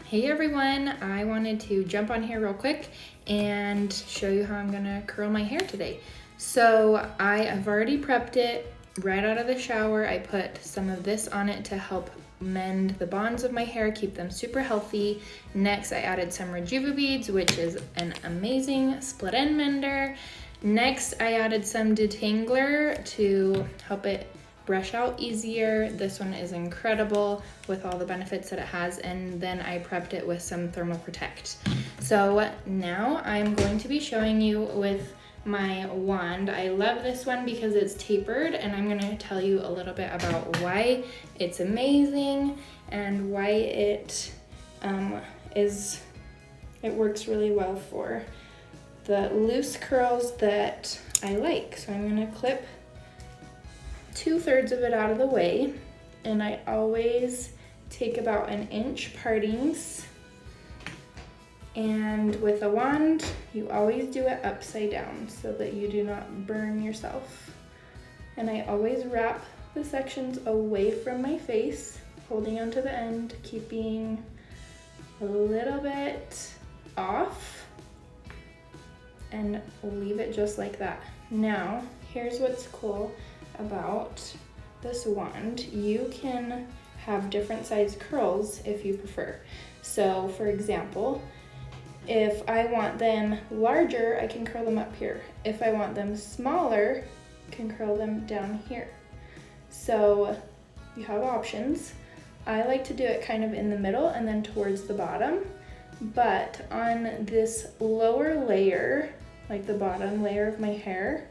Hey everyone, I wanted to jump on here real quick and show you how I'm gonna curl my hair today. So I have already prepped it right out of the shower. I put some of this on it to help mend the bonds of my hair, keep them super healthy. Next, I added some Rejuva beads, which is an amazing split end mender. Next, I added some detangler to help it brush out easier. This one is incredible with all the benefits that it has, and then I prepped it with some thermal protect. So now I'm going to be showing you with my wand. I love this one because it's tapered, and I'm going to tell you a little bit about why it's amazing and why it works really well for the loose curls that I like. So I'm going to clip 2/3 of it out of the way, and I always take about 1 inch partings, and with a wand you always do it upside down so that you do not burn yourself. And I always wrap the sections away from my face, holding onto the end, keeping a little bit off, and leave it just like that. Now here's what's cool about this wand. You can have different size curls if you prefer. So for example, if I want them larger, I can curl them up here. If I want them smaller, I can curl them down here. So you have options. I like to do it kind of in the middle and then towards the bottom, but on this lower layer, like the bottom layer of my hair,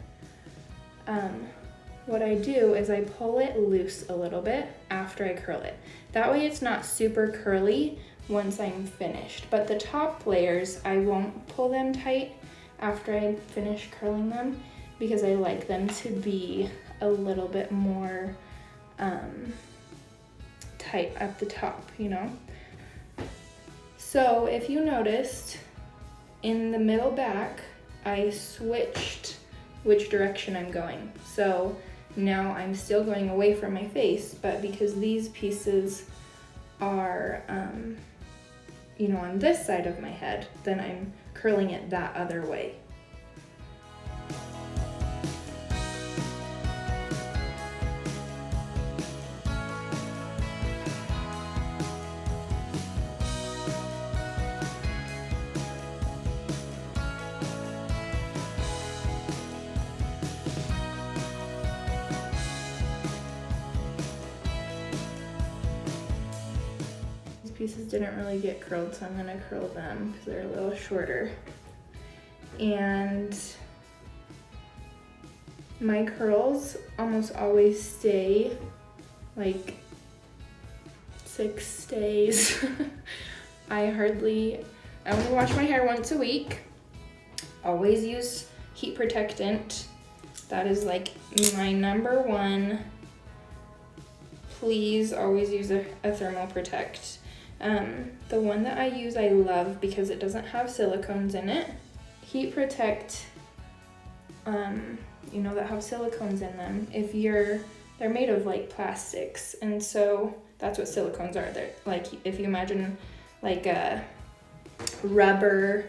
what I do is I pull it loose a little bit after I curl it. That way it's not super curly once I'm finished. But the top layers, I won't pull them tight after I finish curling them because I like them to be a little bit more tight at the top, you know? So if you noticed, in the middle back, I switched which direction I'm going. So now I'm still going away from my face, but because these pieces are, on this side of my head, then I'm curling it that other way. Pieces didn't really get curled, so I'm gonna curl them because they're a little shorter. And my curls almost always stay like 6 days. I only wash my hair once a week. Always use heat protectant. That is like my number one. Please always use a thermal protect. The one that I use I love because it doesn't have silicones in it. Heat protect, that have silicones in them. They're made of like plastics, and so that's what silicones are. They're like, if you imagine like a rubber,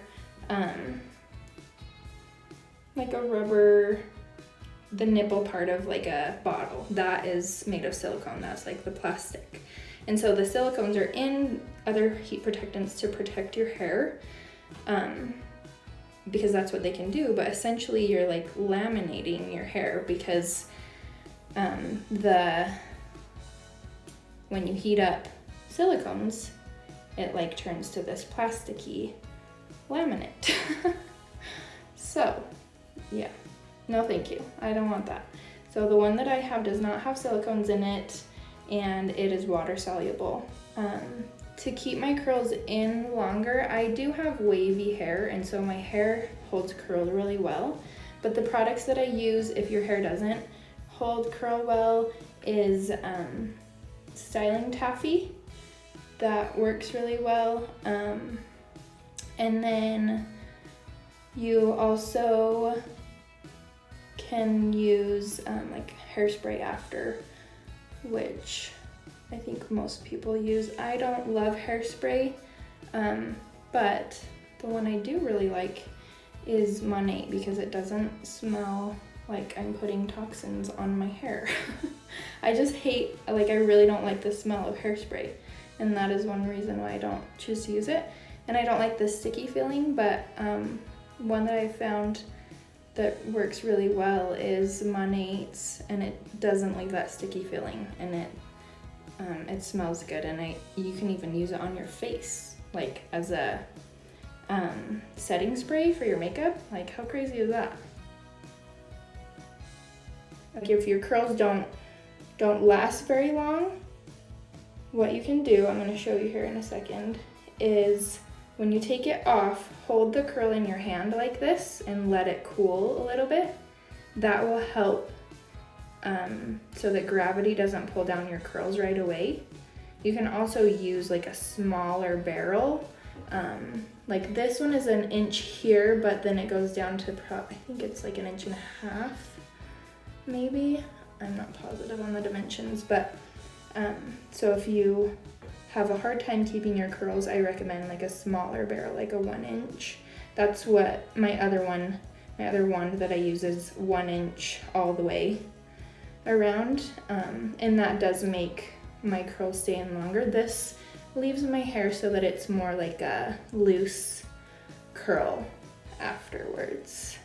the nipple part of like a bottle, that is made of silicone. That's like the plastic. And so the silicones are in other heat protectants to protect your hair, because that's what they can do. But essentially you're like laminating your hair because when you heat up silicones, it like turns to this plasticky laminate. So yeah, no thank you, I don't want that. So the one that I have does not have silicones in it, and it is water soluble. To keep my curls in longer, I do have wavy hair, and so my hair holds curl really well. But the products that I use, if your hair doesn't hold curl well, is styling taffy. That works really well. And then you also can use like hairspray after, which I think most people use. I don't love hairspray. But the one I do really like is Monat because it doesn't smell like I'm putting toxins on my hair. I just hate, like I really don't like the smell of hairspray, and that is one reason why I don't choose to use it. And I don't like the sticky feeling, but one that I found that works really well is Monat's, and it doesn't leave that sticky feeling, and it smells good, and you can even use it on your face, like as a setting spray for your makeup. Like, how crazy is that? Like, if your curls don't last very long, what you can do, I'm going to show you here in a second, is when you take it off, hold the curl in your hand like this and let it cool a little bit. That will help so that gravity doesn't pull down your curls right away. You can also use like a smaller barrel. Like this one is 1 inch here, but then it goes down to I think it's like 1.5 inches, maybe. I'm not positive on the dimensions, but so if you have a hard time keeping your curls, I recommend like a smaller barrel, like a 1 inch. That's what my other wand that I use is 1 inch all the way around, and that does make my curls stay in longer. This leaves my hair so that it's more like a loose curl afterwards.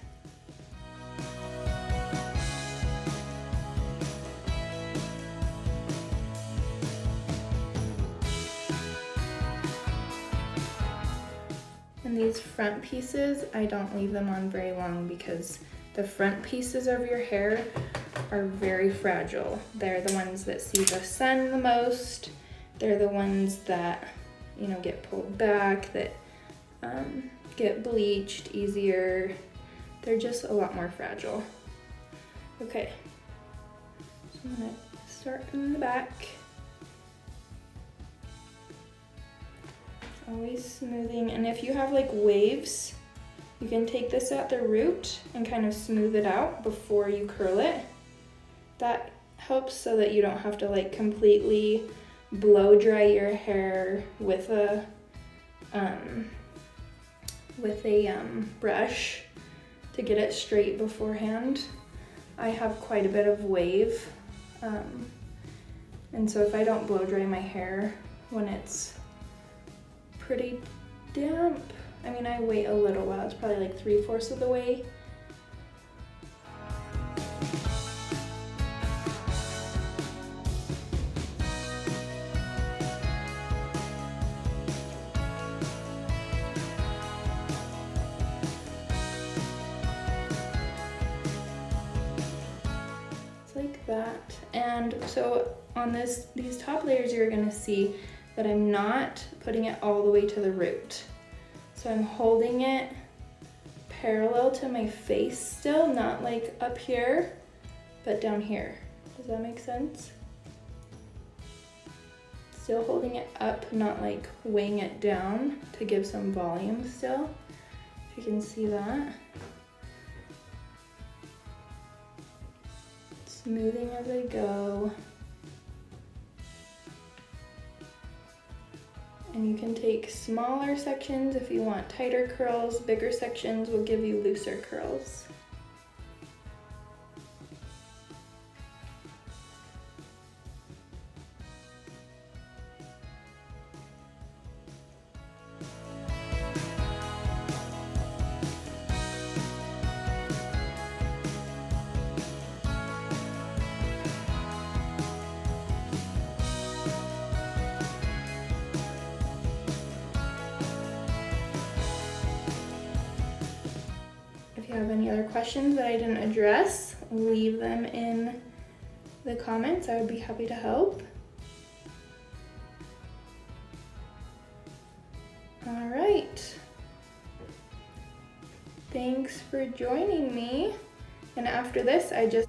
And these front pieces, I don't leave them on very long because the front pieces of your hair are very fragile. They're the ones that see the sun the most. They're the ones that, you know, get pulled back, that get bleached easier. They're just a lot more fragile. Okay, so I'm gonna start in the back. Always smoothing, and if you have like waves, you can take this at the root and kind of smooth it out before you curl it. That helps so that you don't have to like completely blow dry your hair with a brush to get it straight beforehand. I have quite a bit of wave, and so if I don't blow dry my hair when it's pretty damp, I mean, I wait a little while, it's probably like 3/4 of the way. Like that. And so on these top layers, you're gonna see that I'm not putting it all the way to the root. So I'm holding it parallel to my face still, not like up here, but down here. Does that make sense? Still holding it up, not like weighing it down to give some volume still, if you can see that. Smoothing as I go. And you can take smaller sections if you want tighter curls. Bigger sections will give you looser curls. If you have any other questions that I didn't address, leave them in the comments. I would be happy to help. All right. Thanks for joining me. And after this, I just